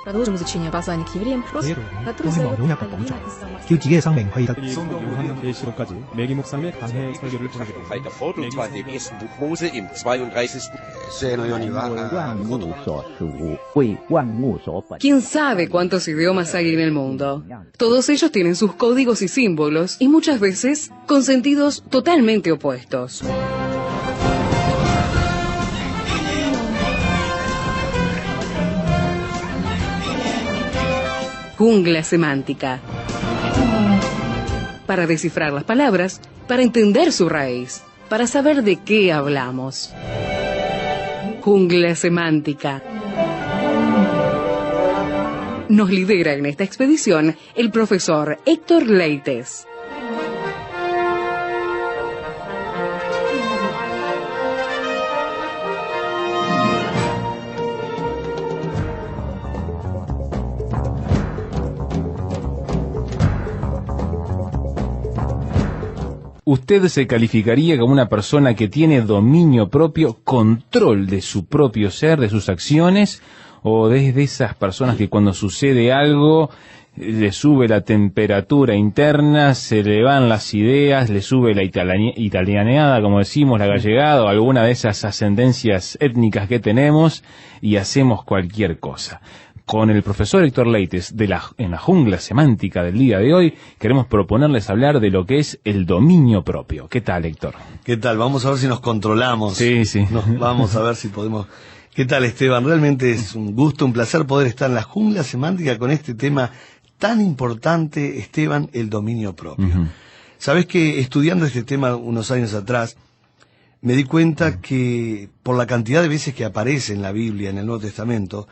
Продолжим изучение послания к евреям, который задает 계시록까지 매기 목사님의 강해 설교를 전하겠습니다. Bei der Vorbildsweise im ersten Buch Mose im 32. ¿Quién sabe cuántos idiomas hay en el mundo? Todos ellos tienen sus códigos y símbolos, y muchas veces con sentidos totalmente opuestos. Jungla semántica. Para descifrar las palabras, para entender su raíz, para saber de qué hablamos. Jungla semántica. Nos lidera en esta expedición el profesor Héctor Leites. ¿Usted se calificaría como una persona que tiene dominio propio, control de su propio ser, de sus acciones? ¿O desde esas personas que cuando sucede algo le sube la temperatura interna, se le van las ideas, le sube la italianeada, como decimos, la gallegada, o alguna de esas ascendencias étnicas que tenemos, y hacemos cualquier cosa? Con el profesor Héctor Leites, en la jungla semántica del día de hoy, queremos proponerles hablar de lo que es el dominio propio. ¿Qué tal, Héctor? ¿Qué tal? Vamos a ver si nos controlamos. Sí. Vamos a ver si podemos... ¿Qué tal, Esteban? Realmente es un gusto, un placer poder estar en la jungla semántica con este tema tan importante, Esteban, el dominio propio. Sabés que estudiando este tema unos años atrás, me di cuenta que por la cantidad de veces que aparece en la Biblia, en el Nuevo Testamento,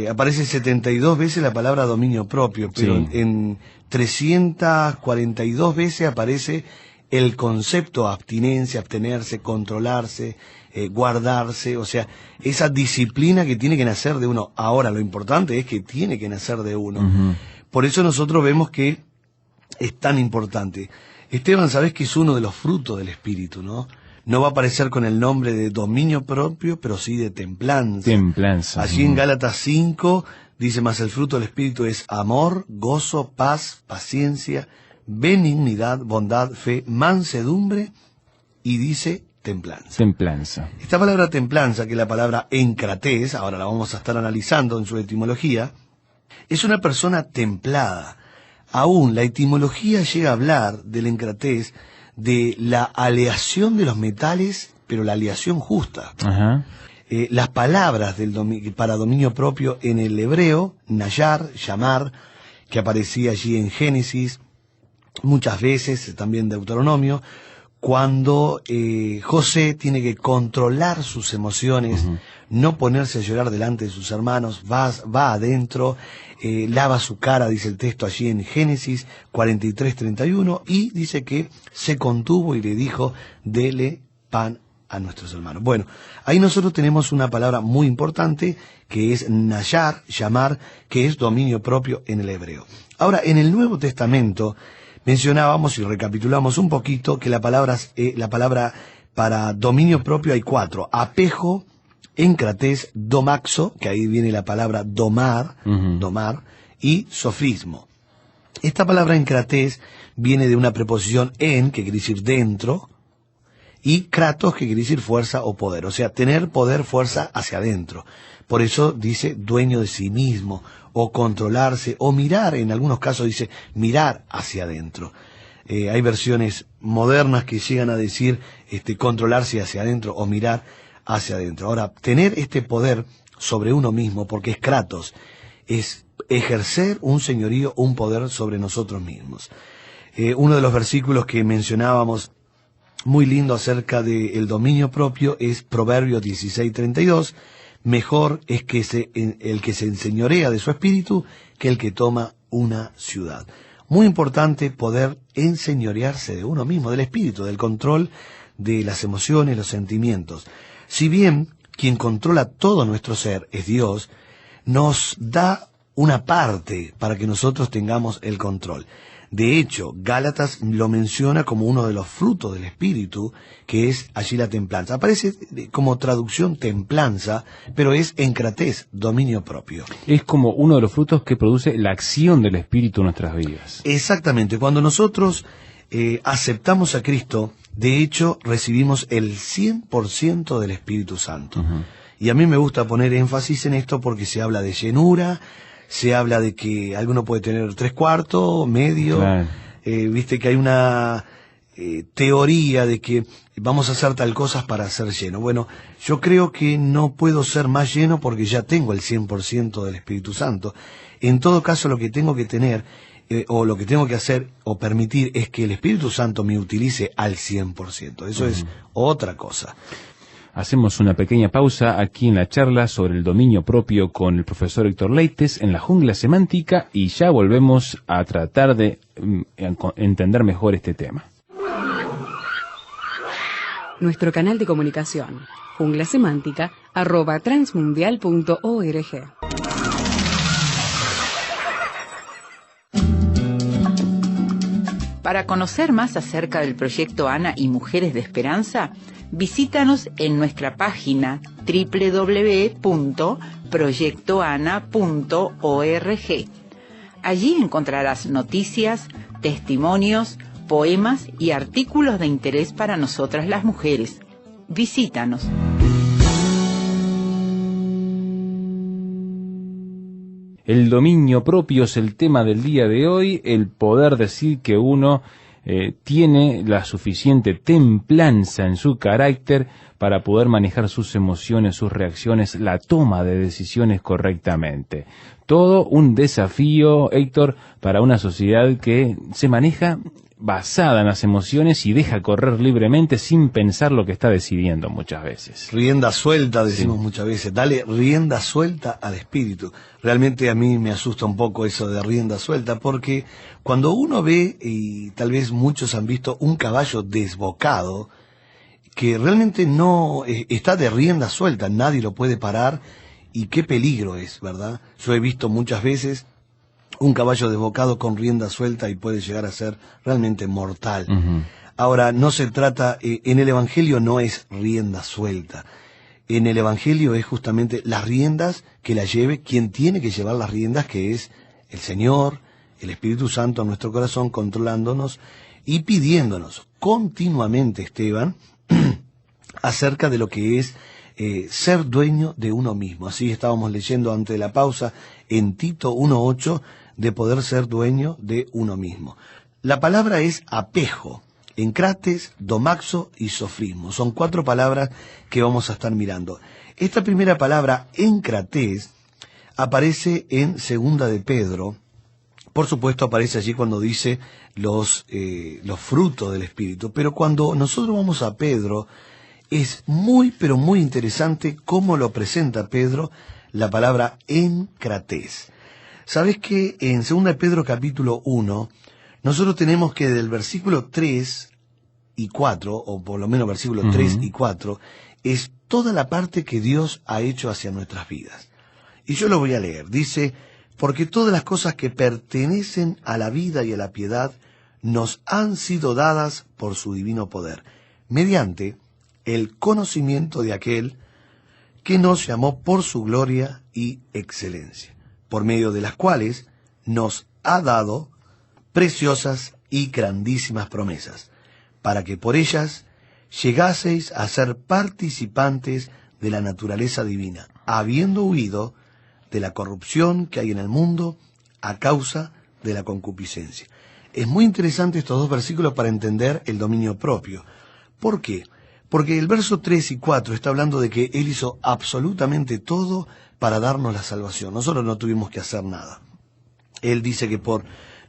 aparece 72 veces la palabra dominio propio, pero en 342 veces aparece el concepto abstinencia, abstenerse, controlarse, guardarse, o sea, esa disciplina que tiene que nacer de uno. Ahora, lo importante es que tiene que nacer de uno. Por eso nosotros vemos que es tan importante. Esteban, sabés que es uno de los frutos del Espíritu, ¿no? No va a aparecer con el nombre de dominio propio, pero sí de templanza. Templanza. Allí en Gálatas 5 dice: más el fruto del Espíritu es amor, gozo, paz, paciencia, benignidad, bondad, fe, mansedumbre, y dice templanza. Templanza. Esta palabra templanza, que es la palabra encrates, ahora la vamos a estar analizando en su etimología, es una persona templada. Aún la etimología llega a hablar del encrates, de la aleación de los metales, pero la aleación justa. Las palabras para dominio propio en el hebreo, nayar, llamar, que aparecía allí en Génesis, muchas veces, también Deuteronomio, cuando José tiene que controlar sus emociones, no ponerse a llorar delante de sus hermanos, va adentro, lava su cara, dice el texto allí en Génesis 43:31, y dice que se contuvo y le dijo: dele pan a nuestros hermanos. Bueno, ahí nosotros tenemos una palabra muy importante, que es nayar, llamar, que es dominio propio en el hebreo. Ahora, en el Nuevo Testamento mencionábamos y recapitulamos un poquito que la palabra para dominio propio hay 4: apejo, encrates, domaxo, que ahí viene la palabra domar, y sofismo. Esta palabra encrates viene de una preposición en, que quiere decir dentro, y kratos, que quiere decir fuerza o poder, o sea, tener poder, fuerza hacia adentro. Por eso dice dueño de sí mismo, o controlarse, o mirar, en algunos casos dice mirar hacia adentro. Hay versiones modernas que llegan a decir controlarse hacia adentro o mirar hacia adentro. Ahora, tener este poder sobre uno mismo, porque es kratos, es ejercer un señorío, un poder sobre nosotros mismos. Uno de los versículos que mencionábamos muy lindo acerca del dominio propio es Proverbios 16:32, mejor es el que se enseñorea de su espíritu que el que toma una ciudad. Muy importante poder enseñorearse de uno mismo, del espíritu, del control de las emociones, los sentimientos. Si bien quien controla todo nuestro ser es Dios, nos da una parte para que nosotros tengamos el control. De hecho, Gálatas lo menciona como uno de los frutos del Espíritu, que es allí la templanza. Aparece como traducción templanza, pero es encratez, dominio propio. Es como uno de los frutos que produce la acción del Espíritu en nuestras vidas. Exactamente. Cuando nosotros aceptamos a Cristo, de hecho, recibimos el 100% del Espíritu Santo. Y a mí me gusta poner énfasis en esto porque se habla de llenura, se habla de que alguno puede tener 3/4, medio. Claro. Viste que hay una teoría de que vamos a hacer tal cosa para ser lleno. Bueno, yo creo que no puedo ser más lleno porque ya tengo el 100% del Espíritu Santo. En todo caso, lo que tengo que tener, o lo que tengo que hacer o permitir, es que el Espíritu Santo me utilice al 100%. Eso es otra cosa. Hacemos una pequeña pausa aquí en la charla sobre el dominio propio con el profesor Héctor Leites en la jungla semántica y ya volvemos a tratar de entender mejor este tema. Nuestro canal de comunicación, junglasemántica@transmundial.org. Para conocer más acerca del proyecto ANA y Mujeres de Esperanza, visítanos en nuestra página www.proyectoana.org. Allí encontrarás noticias, testimonios, poemas y artículos de interés para nosotras las mujeres. Visítanos. El dominio propio es el tema del día de hoy, el poder decir que uno tiene la suficiente templanza en su carácter para poder manejar sus emociones, sus reacciones, la toma de decisiones correctamente. Todo un desafío, Héctor, para una sociedad que se maneja basada en las emociones y deja correr libremente sin pensar lo que está decidiendo muchas veces. Rienda suelta, decimos muchas veces. Dale rienda suelta al espíritu. Realmente a mí me asusta un poco eso de rienda suelta, porque cuando uno ve, y tal vez muchos han visto, un caballo desbocado, que realmente no está de rienda suelta, nadie lo puede parar, y qué peligro es, ¿verdad? Yo he visto muchas veces un caballo desbocado con rienda suelta y puede llegar a ser realmente mortal. Ahora, no se trata, en el Evangelio no es rienda suelta. En el Evangelio es justamente las riendas que las lleve quien tiene que llevar las riendas, que es el Señor, el Espíritu Santo en nuestro corazón, controlándonos y pidiéndonos continuamente, Esteban, acerca de lo que es ser dueño de uno mismo. Así estábamos leyendo antes de la pausa en Tito 1:8, de poder ser dueño de uno mismo. La palabra es apejo, encrates, domaxo y sofrismo. Son 4 palabras que vamos a estar mirando. Esta primera palabra, encrates, aparece en 2 de Pedro. Por supuesto aparece allí cuando dice los frutos del Espíritu. Pero cuando nosotros vamos a Pedro, es muy, pero muy interesante cómo lo presenta Pedro la palabra encrates. ¿Sabes que en 2 de Pedro capítulo 1, nosotros tenemos que del versículo 3 y 4, o por lo menos versículo 3 y 4, es toda la parte que Dios ha hecho hacia nuestras vidas? Y yo lo voy a leer. Dice: porque todas las cosas que pertenecen a la vida y a la piedad nos han sido dadas por su divino poder, mediante el conocimiento de aquel que nos llamó por su gloria y excelencia, por medio de las cuales nos ha dado preciosas y grandísimas promesas, para que por ellas llegaseis a ser participantes de la naturaleza divina, habiendo huido de la corrupción que hay en el mundo a causa de la concupiscencia. Es muy interesante estos 2 versículos para entender el dominio propio. ¿Por qué? Porque el verso 3 y 4 está hablando de que Él hizo absolutamente todo para darnos la salvación. Nosotros no tuvimos que hacer nada. Él dice que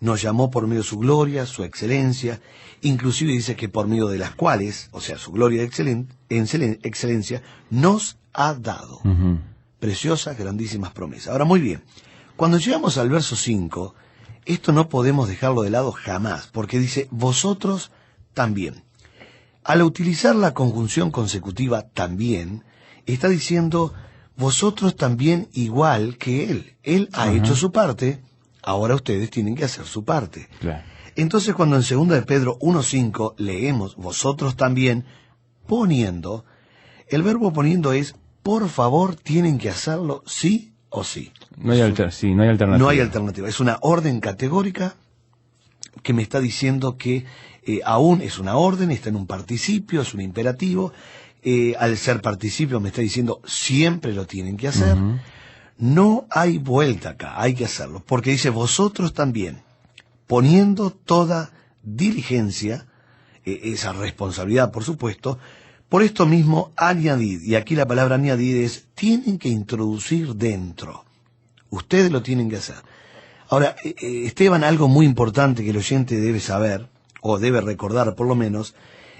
nos llamó por medio de su gloria, su excelencia, inclusive dice que por medio de las cuales, o sea, su gloria y excelencia, nos ha dado preciosas, grandísimas promesas. Ahora, muy bien, cuando llegamos al verso 5, esto no podemos dejarlo de lado jamás, porque dice, vosotros también. Al utilizar la conjunción consecutiva también, está diciendo, vosotros también igual que Él. Él ha hecho su parte, ahora ustedes tienen que hacer su parte. Claro. Entonces cuando en 2 de Pedro 1:5 leemos, vosotros también, poniendo, el verbo poniendo es, por favor, tienen que hacerlo sí o sí. No hay alternativa. No hay alternativa. Es una orden categórica que me está diciendo que aún es una orden, está en un participio, es un imperativo. Al ser participio me está diciendo siempre lo tienen que hacer. No hay vuelta acá, hay que hacerlo. Porque dice vosotros también, poniendo toda diligencia, esa responsabilidad por supuesto, por esto mismo añadid, y aquí la palabra añadid es, tienen que introducir dentro. Ustedes lo tienen que hacer. Ahora, Esteban, algo muy importante que el oyente debe saber, o debe recordar por lo menos,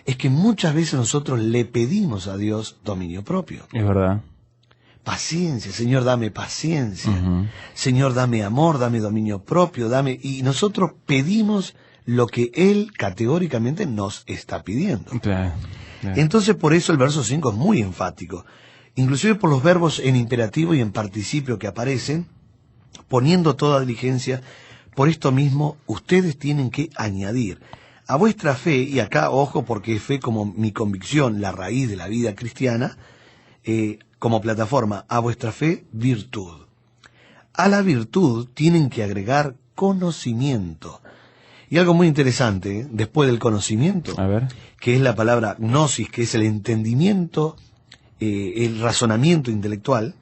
es que muchas veces nosotros le pedimos a Dios dominio propio. Es verdad. Paciencia, Señor, dame paciencia. Señor, dame amor, dame dominio propio, dame... Y nosotros pedimos lo que Él categóricamente nos está pidiendo. Claro. Entonces, por eso el verso 5 es muy enfático. Inclusive por los verbos en imperativo y en participio que aparecen, poniendo toda diligencia, por esto mismo ustedes tienen que añadir a vuestra fe, y acá ojo porque es fe como mi convicción, la raíz de la vida cristiana, como plataforma, a vuestra fe virtud. A la virtud tienen que agregar conocimiento. Y algo muy interesante, después del conocimiento, A ver. que es la palabra gnosis, que es el entendimiento, el razonamiento intelectual,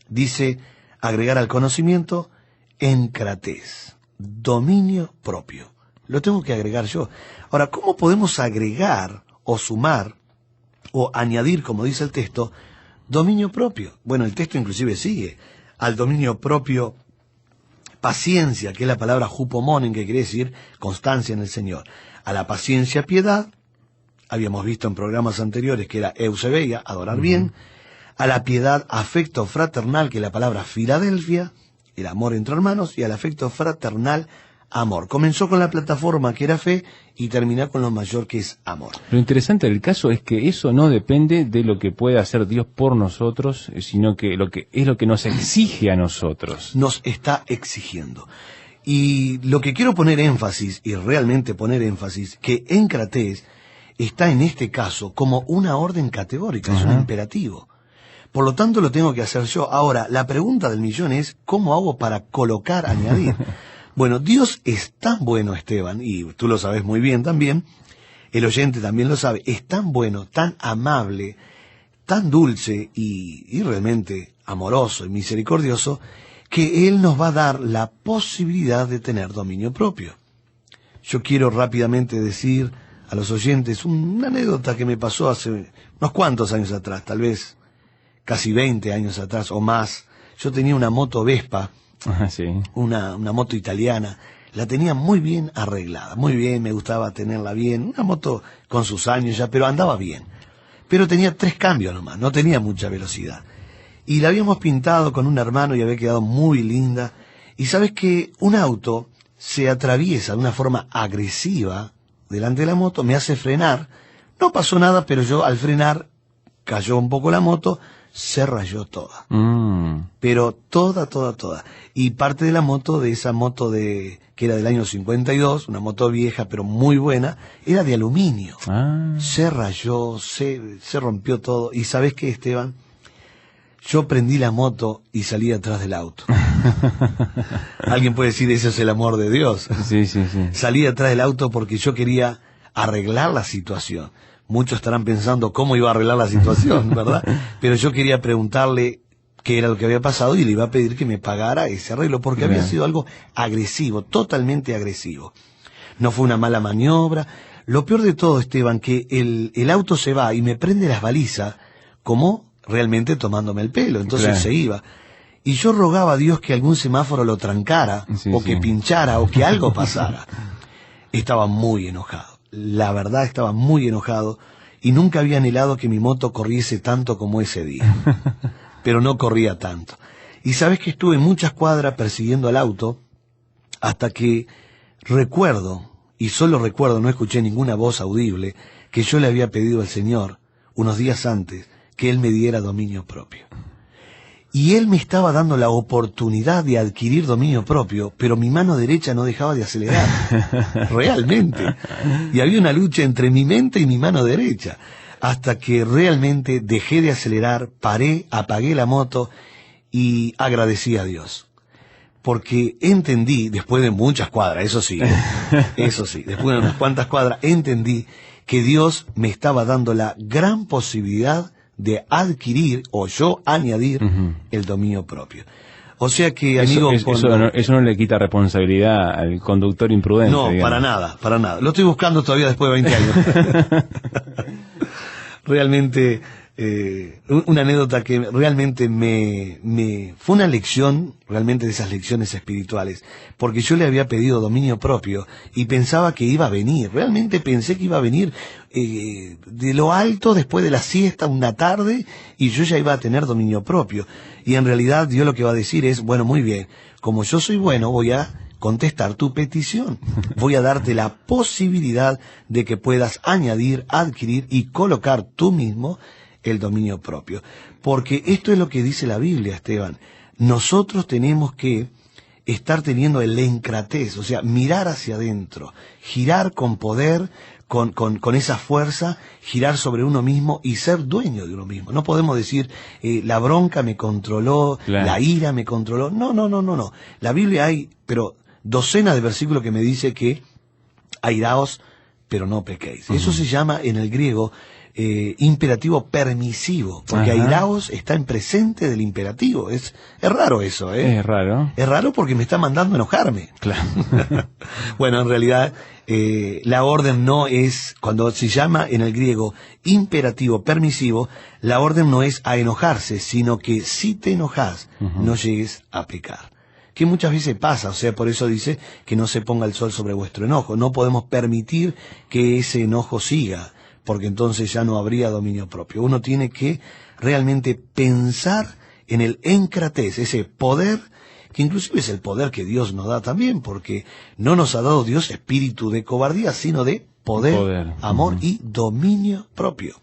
dice agregar al conocimiento encrates, dominio propio. Lo tengo que agregar yo. Ahora, ¿cómo podemos agregar o sumar o añadir, como dice el texto, dominio propio? Bueno, el texto inclusive sigue. Al dominio propio, paciencia, que es la palabra hupomonen, que quiere decir constancia en el Señor. A la paciencia, piedad. Habíamos visto en programas anteriores que era eusebeia, adorar bien. A la piedad, afecto fraternal, que es la palabra Filadelfia, el amor entre hermanos, y al afecto fraternal, amor. Comenzó con la plataforma que era fe y termina con lo mayor que es amor. Lo interesante del caso es que eso no depende de lo que pueda hacer Dios por nosotros, sino que es lo que nos exige a nosotros. Nos está exigiendo. Y lo que quiero poner énfasis, y realmente poner énfasis, que encrates está en este caso como una orden categórica, es un imperativo. Por lo tanto lo tengo que hacer yo. Ahora, la pregunta del millón es, ¿cómo hago para colocar, añadir? Bueno, Dios es tan bueno, Esteban, y tú lo sabes muy bien también, el oyente también lo sabe, es tan bueno, tan amable, tan dulce y realmente amoroso y misericordioso, que Él nos va a dar la posibilidad de tener dominio propio. Yo quiero rápidamente decir a los oyentes una anécdota que me pasó hace unos cuantos años atrás, tal vez casi 20 años atrás o más. Yo tenía una moto Vespa, Sí. una moto italiana, la tenía muy bien arreglada, muy bien, me gustaba tenerla bien, una moto con sus años ya, pero andaba bien. Pero tenía 3 cambios nomás, no tenía mucha velocidad. Y la habíamos pintado con un hermano y había quedado muy linda. Y sabes que un auto se atraviesa de una forma agresiva delante de la moto, me hace frenar, no pasó nada, pero yo al frenar cayó un poco la moto, se rayó toda. Pero toda. Y parte de la moto, de esa moto que era del año 52, una moto vieja pero muy buena, era de aluminio. Se rayó, se rompió todo. Y ¿sabes qué, Esteban? Yo prendí la moto y salí atrás del auto. Alguien puede decir, ese es el amor de Dios. Sí. Salí atrás del auto porque yo quería arreglar la situación. Muchos estarán pensando cómo iba a arreglar la situación, ¿verdad? Pero yo quería preguntarle qué era lo que había pasado y le iba a pedir que me pagara ese arreglo, porque había sido algo agresivo, totalmente agresivo. No fue una mala maniobra. Lo peor de todo, Esteban, que el auto se va y me prende las balizas como realmente tomándome el pelo, entonces se iba. Y yo rogaba a Dios que algún semáforo lo trancara, que pinchara, o que algo pasara. Estaba muy enojado. La verdad, estaba muy enojado y nunca había anhelado que mi moto corriese tanto como ese día. Pero no corría tanto. Y sabes que estuve en muchas cuadras persiguiendo al auto hasta que recuerdo, y solo recuerdo, no escuché ninguna voz audible, que yo le había pedido al Señor unos días antes que Él me diera dominio propio. Y él me estaba dando la oportunidad de adquirir dominio propio, pero mi mano derecha no dejaba de acelerar. Realmente. Y había una lucha entre mi mente y mi mano derecha. Hasta que realmente dejé de acelerar, paré, apagué la moto y agradecí a Dios. Porque entendí, después de muchas cuadras, eso sí, después de unas cuantas cuadras, entendí que Dios me estaba dando la gran posibilidad de adquirir, o yo añadir, el dominio propio. O sea que, amigo... Eso no le quita responsabilidad al conductor imprudente. No, digamos. Para nada. Lo estoy buscando todavía después de 20 años. Realmente, una anécdota que realmente me fue una lección, realmente de esas lecciones espirituales, porque yo le había pedido dominio propio y pensaba que iba a venir, realmente pensé que iba a venir de lo alto después de la siesta una tarde y yo ya iba a tener dominio propio. Y en realidad Dios lo que va a decir es, bueno, muy bien, como yo soy bueno, voy a contestar tu petición. Voy a darte la posibilidad de que puedas añadir, adquirir y colocar tú mismo el dominio propio. Porque esto es lo que dice la Biblia, Esteban. Nosotros tenemos que estar teniendo el encratez, o sea, mirar hacia adentro, girar con poder, con esa fuerza, girar sobre uno mismo y ser dueño de uno mismo. No podemos decir, la bronca me controló, claro, la ira me controló. No. La Biblia hay, pero docenas de versículos que me dice que airaos, pero no pequéis. Eso se llama en el griego imperativo permisivo, porque airaos está en presente del imperativo. Es raro eso, ¿eh? Es raro. Es raro porque me está mandando a enojarme. Claro. Bueno, en realidad la orden no es, cuando se llama en el griego imperativo permisivo, la orden no es a enojarse, sino que si te enojas, no llegues a pecar. Que muchas veces pasa, o sea, por eso dice que no se ponga el sol sobre vuestro enojo. No podemos permitir que ese enojo siga, porque entonces ya no habría dominio propio. Uno tiene que realmente pensar en el encratez, ese poder, que inclusive es el poder que Dios nos da también, porque no nos ha dado Dios espíritu de cobardía, sino de poder. Amor y dominio propio.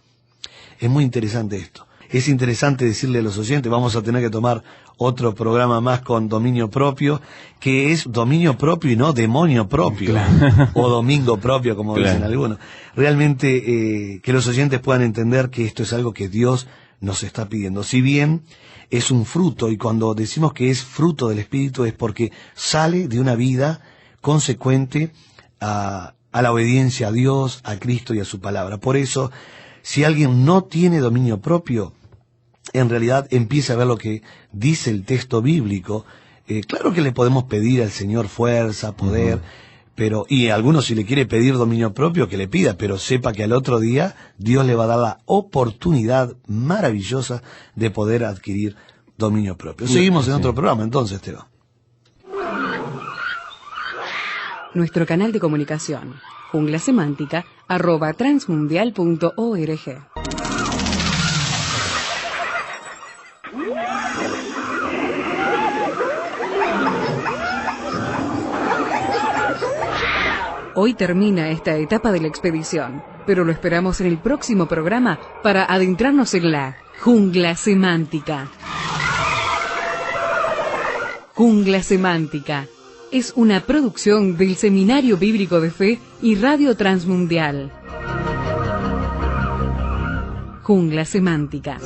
Es muy interesante esto. Es interesante decirle a los oyentes, vamos a tener que tomar otro programa más con dominio propio, que es dominio propio y no demonio propio, claro, o domingo propio, como claro, dicen algunos. Realmente que los oyentes puedan entender que esto es algo que Dios nos está pidiendo. Si bien es un fruto, y cuando decimos que es fruto del Espíritu es porque sale de una vida consecuente a la obediencia a Dios, a Cristo y a su palabra. Por eso, si alguien no tiene dominio propio, en realidad empieza a ver lo que dice el texto bíblico. Claro que le podemos pedir al Señor fuerza, poder, pero, y a algunos si le quiere pedir dominio propio, que le pida, pero sepa que al otro día Dios le va a dar la oportunidad maravillosa de poder adquirir dominio propio. Seguimos en otro programa entonces, Teo. Nuestro canal de comunicación, junglasemántica@transmundial.org. Hoy termina esta etapa de la expedición, pero lo esperamos en el próximo programa para adentrarnos en la jungla semántica. Jungla Semántica es una producción del Seminario Bíblico de Fe y Radio Transmundial. Jungla Semántica.